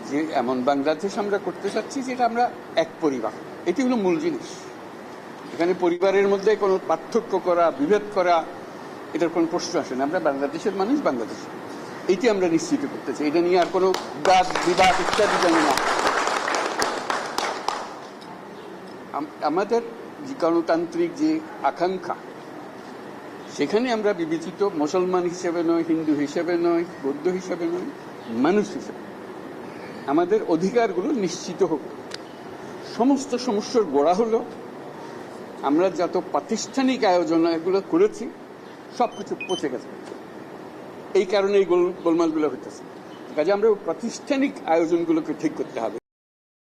যে এমন বাংলাদেশ আমরা করতে চাচ্ছি যেটা আমরা এক পরিবার, এটি হলো মূল জিনিস। এখানে পরিবারের মধ্যে কোনো পার্থক্য করা, বিভেদ করা, এটার কোনো প্রশ্ন আসে না। আমরা বাংলাদেশের মানুষ, বাংলাদেশ, এইটি আমরা নিশ্চিত করতে চাই। এটা নিয়ে আর কোনো বাদ বিবাদ ইত্যাদি জানি না। আমাদের যে গণতান্ত্রিক যে আকাঙ্ক্ষা, সেখানে আমরা বিবেচিত মুসলমান হিসেবে নয়, হিন্দু হিসেবে নয়, বৌদ্ধ হিসেবে নয়, মানুষ হিসেবে আমাদের অধিকারগুলো নিশ্চিত হোক। সমস্ত সমস্যার গোড়া হলো আমরা যত প্রাতিষ্ঠানিক আয়োজন এগুলো করেছি সবকিছু পচে গেছে। এই কারণে এই গোলমালগুলো হইতেছে। কাজে আমরা প্রাতিষ্ঠানিক আয়োজনগুলোকে ঠিক করতে হবে।